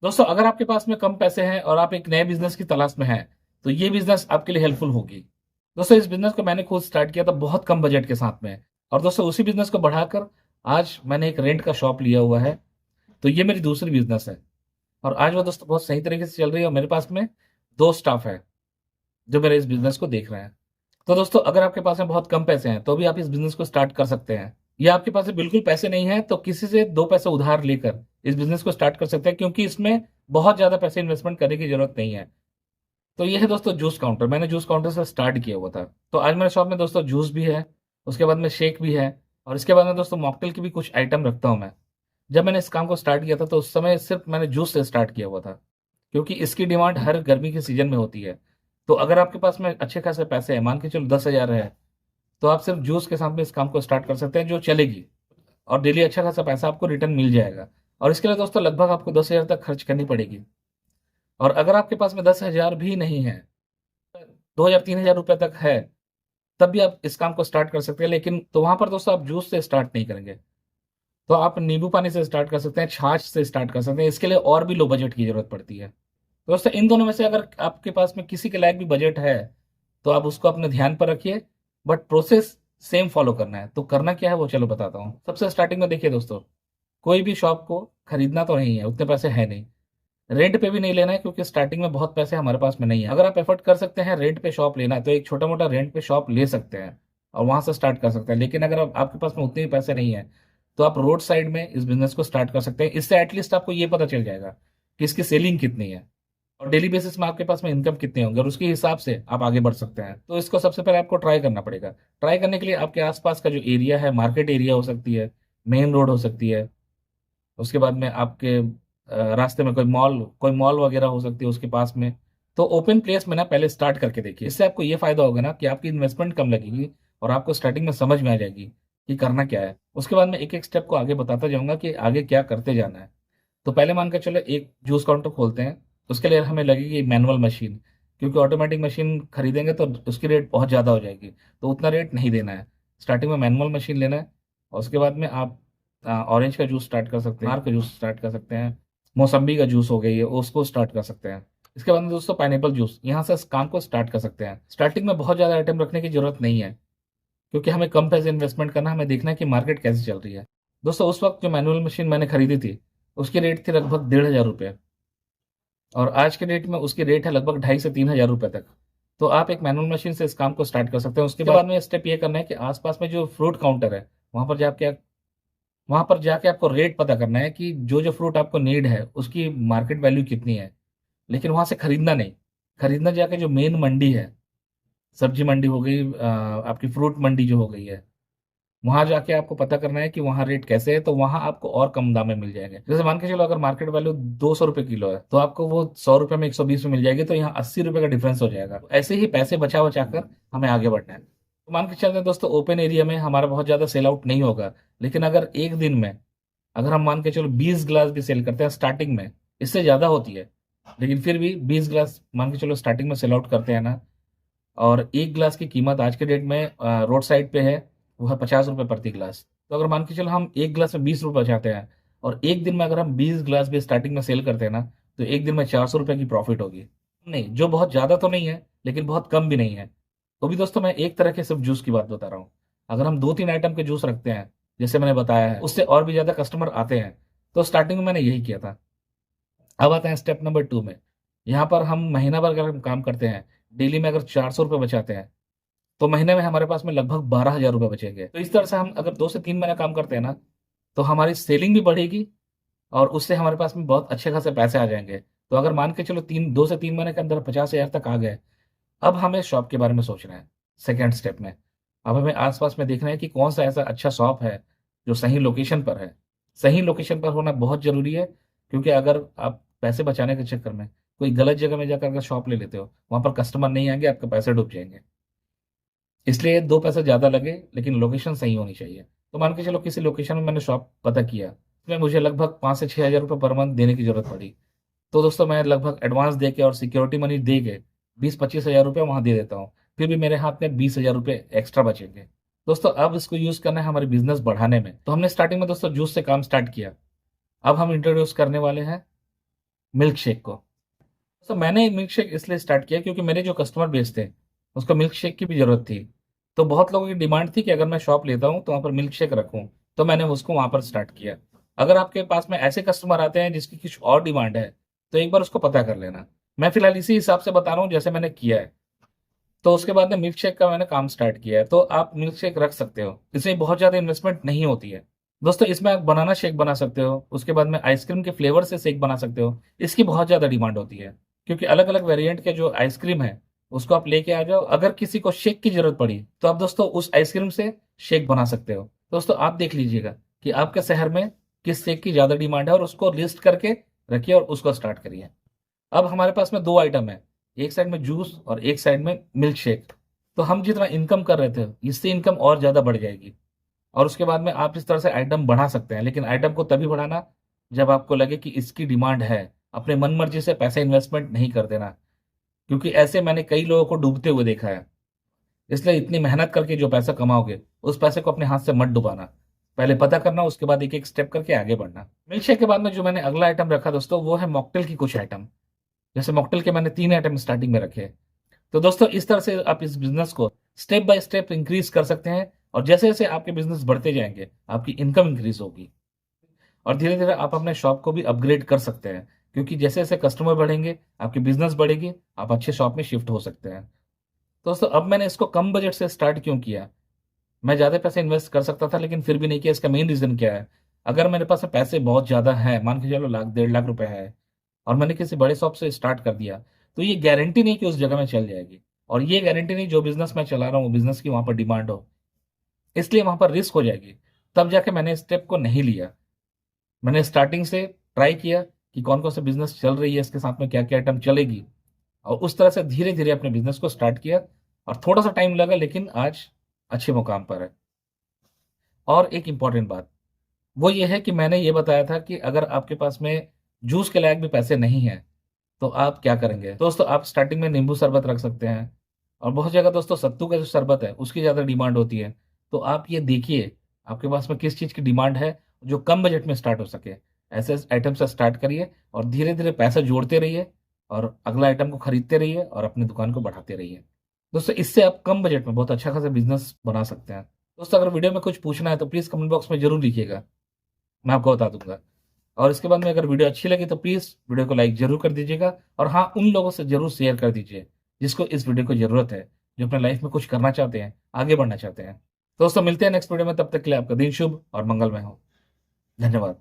दोस्तों, अगर आपके पास में कम पैसे हैं और आप एक नए बिजनेस की तलाश में हैं, तो ये बिजनेस आपके लिए हेल्पफुल होगी। दोस्तों, इस बिजनेस को मैंने खुद स्टार्ट किया था बहुत कम बजट के साथ में। और दोस्तों, उसी बिजनेस को बढ़ाकर आज मैंने एक रेंट का शॉप लिया हुआ है। तो ये मेरी दूसरी बिजनेस है। और आज वो दोस्तों बहुत सही तरीके से चल रही है और मेरे पास में 2 स्टाफ है जो मेरे इस बिजनेस को देख रहे हैं। तो दोस्तों, अगर आपके पास में बहुत कम पैसे हैं तो भी आप इस बिजनेस को स्टार्ट कर सकते हैं। या आपके पास में बिल्कुल पैसे नहीं है तो किसी से 2 पैसे उधार लेकर इस बिजनेस को स्टार्ट कर सकते हैं, क्योंकि इसमें बहुत ज़्यादा पैसे इन्वेस्टमेंट करने की ज़रूरत नहीं है। तो ये है दोस्तों जूस काउंटर। मैंने जूस काउंटर से स्टार्ट किया हुआ था। तो आज मेरे शॉप में दोस्तों जूस भी है, उसके बाद में शेक भी है, और इसके बाद में दोस्तों मॉकटेल की भी कुछ आइटम रखता हूँ मैं। जब मैंने इस काम को स्टार्ट किया था तो उस समय सिर्फ मैंने जूस से स्टार्ट किया हुआ था, क्योंकि इसकी डिमांड हर गर्मी के सीजन में होती है। तो अगर आपके पास में अच्छे खासे पैसे हैं, मान के चलो 10,000 है, तो आप सिर्फ जूस के साथ में इस काम को स्टार्ट कर सकते हैं जो चलेगी, और डेली अच्छा खासा पैसा आपको रिटर्न मिल जाएगा। और इसके लिए दोस्तों लगभग आपको 10,000 तक खर्च करनी पड़ेगी। और अगर आपके पास में 10,000 भी नहीं है, 2,000 3,000 रुपये तक है, तब भी आप इस काम को स्टार्ट कर सकते हैं। लेकिन तो वहां पर दोस्तों आप जूस से स्टार्ट नहीं करेंगे, तो आप नींबू पानी से स्टार्ट कर सकते हैं, छाछ से स्टार्ट कर सकते हैं। इसके लिए और भी लो बजट की जरूरत पड़ती है। तो दोस्तों, इन दोनों में से अगर आपके पास में किसी के लायक भी बजट है तो आप उसको अपने ध्यान पर रखिए। बट प्रोसेस सेम फॉलो करना है। तो करना क्या है वो चलो बताता हूँ। सबसे स्टार्टिंग में देखिए दोस्तों, कोई भी शॉप को खरीदना तो नहीं है, उतने पैसे है नहीं। रेंट पे भी नहीं लेना है, क्योंकि स्टार्टिंग में बहुत पैसे हमारे पास में नहीं है। अगर आप एफर्ट कर सकते हैं रेंट पे शॉप लेना है तो एक छोटा मोटा रेंट पे शॉप ले सकते हैं और वहां से स्टार्ट कर सकते हैं। लेकिन अगर आपके पास में उतने ही पैसे नहीं है तो आप रोड साइड में इस बिजनेस को स्टार्ट कर सकते हैं। इससे एटलीस्ट आपको ये पता चल जाएगा कि इसकी सेलिंग कितनी है और डेली बेसिस में आपके पास में इनकम कितनी होंगी, और उसके हिसाब से आप आगे बढ़ सकते हैं। तो इसको सबसे पहले आपको ट्राई करना पड़ेगा। ट्राई करने के लिए आपके आसपास का जो एरिया है, मार्केट एरिया हो सकती है, मेन रोड हो सकती है, उसके बाद में आपके रास्ते में कोई मॉल वगैरह हो सकती है उसके पास में। तो ओपन प्लेस में ना पहले स्टार्ट करके देखिए। इससे आपको ये फायदा होगा ना कि आपकी इन्वेस्टमेंट कम लगेगी और आपको स्टार्टिंग में समझ में आ जाएगी कि करना क्या है। उसके बाद में एक एक स्टेप को आगे बताता जाऊंगा कि आगे क्या करते जाना है। तो पहले मान के चलो एक जूस काउंटर खोलते हैं। उसके लिए हमें लगेगी मैनुअल मशीन, क्योंकि ऑटोमेटिक मशीन खरीदेंगे तो उसकी रेट बहुत ज़्यादा हो जाएगी, तो उतना रेट नहीं देना है। स्टार्टिंग में मैनुअल मशीन लेना है। और उसके बाद में आप ऑरेंज का जूस स्टार्ट कर सकते हैं, अनार का जूस स्टार्ट कर सकते हैं, मौसम्बी का जूस हो गई है उसको स्टार्ट कर सकते हैं। इसके बाद में दोस्तों पाइनएप्पल जूस, यहाँ से इस काम को स्टार्ट कर सकते हैं। स्टार्टिंग में बहुत ज़्यादा आइटम रखने की जरूरत नहीं है, क्योंकि हमें कम पैसे इन्वेस्टमेंट करना है, हमें देखना है कि मार्केट कैसे चल रही है। दोस्तों, उस वक्त जो मैनुअल मशीन मैंने खरीदी थी उसकी रेट थी लगभग 1,500 रुपये, और आज के डेट में उसकी रेट है लगभग 2,500 से 3,000 रुपये तक। तो आप एक मैनुअल मशीन से इस काम को स्टार्ट कर सकते हैं। उसके बाद में स्टेप ये करना है कि आसपास में जो फ्रूट काउंटर है वहां पर जाके आपको रेट पता करना है कि जो जो फ्रूट आपको नीड है उसकी मार्केट वैल्यू कितनी है। लेकिन वहां से खरीदना नहीं, खरीदना जाके जो मेन मंडी है, सब्जी मंडी हो गई, आपकी फ्रूट मंडी जो हो गई है, वहां जाके आपको पता करना है कि वहां रेट कैसे है। तो वहां आपको और कम दाम में मिल जाएंगे। जैसे मान के चलो अगर मार्केट वैल्यू 200 रुपये किलो है तो आपको वो 100 रुपये में 120 में मिल जाएगी। तो यहाँ 80 रुपये का डिफरेंस हो जाएगा। तो ऐसे ही पैसे बचा बचा कर हमें आगे बढ़ना है। तो मान के चलते हैं दोस्तों, ओपन एरिया में हमारा बहुत ज्यादा सेल आउट नहीं होगा। लेकिन अगर एक दिन में अगर हम मान के चलो 20 ग्लास भी सेल करते हैं स्टार्टिंग में, इससे ज्यादा होती है लेकिन फिर भी 20 ग्लास मान के चलो स्टार्टिंग में सेल आउट करते हैं ना, और एक ग्लास की कीमत आज के डेट में रोड साइड पे है, वो है 50 रुपये प्रति ग्लास। तो अगर मान के चलो हम एक ग्लास में 20 रुपये बचाते हैं, और एक दिन में अगर हम 20 ग्लास भी स्टार्टिंग में सेल करते हैं ना, तो एक दिन में 400 रुपये की प्रॉफिट होगी। नहीं, जो बहुत ज़्यादा तो नहीं है लेकिन बहुत कम भी नहीं है। तो भी दोस्तों मैं एक तरह के सिर्फ जूस की बात बता रहा हूँ। अगर हम 2 3 आइटम के जूस रखते हैं जैसे मैंने बताया है, उससे और भी ज़्यादा कस्टमर आते हैं। तो स्टार्टिंग में मैंने यही किया था। अब आते हैं स्टेप नंबर 2 में। यहाँ पर हम महीना भर अगर हम काम करते हैं, डेली में अगर 400 रुपये बचाते हैं, तो महीने में हमारे पास में लगभग 12,000 रुपये बचेंगे। तो इस तरह से हम अगर 2 से 3 महीने काम करते हैं ना, तो हमारी सेलिंग भी बढ़ेगी और उससे हमारे पास में बहुत अच्छे खासे पैसे आ जाएंगे। तो अगर मान के चलो 2 से 3 महीने के अंदर 50,000 तक आ गए, अब हमें शॉप के बारे में सोचना है। सेकेंड स्टेप में अब हमें आसपास में देखना है कि कौन सा ऐसा अच्छा शॉप है जो सही लोकेशन पर है। सही लोकेशन पर होना बहुत जरूरी है, क्योंकि अगर आप पैसे बचाने के चक्कर में कोई गलत जगह में जाकर अगर शॉप ले लेते हो, वहां पर कस्टमर नहीं आएंगे, आपके पैसे डूब जाएंगे। इसलिए 2 पैसे ज्यादा लगे लेकिन लोकेशन सही होनी चाहिए। तो मान के चलो किसी लोकेशन में मैंने शॉप पता किया, इसमें मुझे लगभग 5 से 6 हज़ार रुपये पर मंथ देने की जरूरत पड़ी। तो दोस्तों मैं लगभग एडवांस दे के और सिक्योरिटी मनी दे के 20 25 हज़ार रुपये वहां दे देता हूँ। फिर भी मेरे हाथ में 20 हज़ार रुपये एक्स्ट्रा बचेंगे। दोस्तों, अब इसको यूज करना है हमारे बिजनेस बढ़ाने में। तो हमने स्टार्टिंग में दोस्तों जूस से काम स्टार्ट किया। अब हम इंट्रोड्यूस करने वाले हैं मिल्क शेक को। तो मैंने मिल्क शेक इसलिए स्टार्ट किया क्योंकि मेरे जो कस्टमर बेस थे उसको मिल्क शेक की भी ज़रूरत थी। तो बहुत लोगों की डिमांड थी कि अगर मैं शॉप लेता हूँ तो वहाँ पर मिल्क शेक रखूँ। तो मैंने उसको वहाँ पर स्टार्ट किया। अगर आपके पास में ऐसे कस्टमर आते हैं जिसकी कुछ और डिमांड है तो एक बार उसको पता कर लेना। मैं फिलहाल इसी हिसाब से बता रहा हूँ जैसे मैंने किया है। तो उसके बाद में मिल्क शेक का मैंने काम स्टार्ट किया है। तो आप मिल्क शेक रख सकते हो, इसमें बहुत ज़्यादा इन्वेस्टमेंट नहीं होती है। दोस्तों इसमें आप बनाना शेक बना सकते हो, उसके बाद में आइसक्रीम के फ्लेवर से शेक बना सकते हो। इसकी बहुत ज़्यादा डिमांड होती है क्योंकि अलग अलग वेरिएंट के जो आइसक्रीम है उसको आप लेके आ जाओ। अगर किसी को शेक की जरूरत पड़ी तो आप दोस्तों उस आइसक्रीम से शेक बना सकते हो। दोस्तों आप देख लीजिएगा कि आपके शहर में किस शेक की ज़्यादा डिमांड है और उसको लिस्ट करके रखिए और उसको स्टार्ट करिए। अब हमारे पास में दो आइटम है, एक साइड में जूस और एक साइड में मिल्क शेक। तो हम जितना इनकम कर रहे थे इससे इनकम और ज़्यादा बढ़ जाएगी। और उसके बाद में आप इस तरह से आइटम बढ़ा सकते हैं, लेकिन आइटम को तभी बढ़ाना जब आपको लगे कि इसकी डिमांड है। अपने मन मर्जी से पैसा इन्वेस्टमेंट नहीं कर देना, क्योंकि ऐसे मैंने कई लोगों को डूबते हुए देखा है। इसलिए इतनी मेहनत करके जो पैसा कमाओगे उस पैसे को अपने हाथ से मत डुबाना। पहले पता करना, उसके बाद एक एक स्टेप करके आगे बढ़ना। मिल्क शेक के बाद में जो मैंने अगला आइटम रखा दोस्तों वो है मॉकटेल की कुछ आइटम। जैसे मॉकटेल के मैंने 3 आइटम स्टार्टिंग में रखे। तो दोस्तों इस तरह से आप इस बिजनेस को स्टेप बाय स्टेप इंक्रीज कर सकते हैं। और जैसे जैसे आपके बिजनेस बढ़ते जाएंगे आपकी इनकम इंक्रीज होगी। और धीरे धीरे आप अपने शॉप को भी अपग्रेड कर सकते हैं, क्योंकि जैसे जैसे कस्टमर बढ़ेंगे आपकी बिजनेस बढ़ेगी, आप अच्छे शॉप में शिफ्ट हो सकते हैं। दोस्तों अब मैंने इसको कम बजट से स्टार्ट क्यों किया? मैं ज़्यादा पैसे इन्वेस्ट कर सकता था लेकिन फिर भी नहीं किया। इसका मेन रीज़न क्या है? अगर मेरे पास में पैसे बहुत ज़्यादा हैं, मान के चलो लाख 1.5 लाख रुपए है, और मैंने किसी बड़े शॉप से स्टार्ट कर दिया, तो ये गारंटी नहीं कि उस जगह में चल जाएगी। और ये गारंटी नहीं जो बिजनेस मैं चला रहा हूँ बिजनेस की वहाँ पर डिमांड हो, इसलिए वहाँ पर रिस्क हो जाएगी। तब जाके मैंने इस स्टेप को नहीं लिया। मैंने स्टार्टिंग से ट्राई किया कि कौन कौन सा बिजनेस चल रही है, इसके साथ में क्या क्या आइटम चलेगी, और उस तरह से धीरे धीरे अपने बिजनेस को स्टार्ट किया। और थोड़ा सा टाइम लगा लेकिन आज अच्छे मुकाम पर है। और एक इम्पॉर्टेंट बात वो ये है कि मैंने ये बताया था कि अगर आपके पास में जूस के लायक भी पैसे नहीं हैं तो आप क्या करेंगे? दोस्तों आप स्टार्टिंग में नींबू शरबत रख सकते हैं। और बहुत जगह दोस्तों सत्तू का जो शरबत है उसकी ज़्यादा डिमांड होती है। तो आप ये देखिए आपके पास में किस चीज़ की डिमांड है जो कम बजट में स्टार्ट हो सके। ऐसे आइटम से स्टार्ट करिए और धीरे धीरे पैसा जोड़ते रहिए और अगला आइटम को खरीदते रहिए और अपनी दुकान को बढ़ाते रहिए। दोस्तों इससे आप कम बजट में बहुत अच्छा खासा बिजनेस बना सकते हैं। दोस्तों अगर वीडियो में कुछ पूछना है तो प्लीज़ कमेंट बॉक्स में जरूर लिखिएगा, मैं आपको बता दूंगा। और इसके बाद में अगर वीडियो अच्छी लगी तो प्लीज़ वीडियो को लाइक जरूर कर दीजिएगा। और हाँ, उन लोगों से जरूर शेयर कर दीजिए जिसको इस वीडियो को ज़रूरत है, जो अपने लाइफ में कुछ करना चाहते हैं, आगे बढ़ना चाहते हैं। दोस्तों मिलते हैं नेक्स्ट वीडियो में, तब तक के लिए आपका दिन शुभ और मंगलमय हो। धन्यवाद।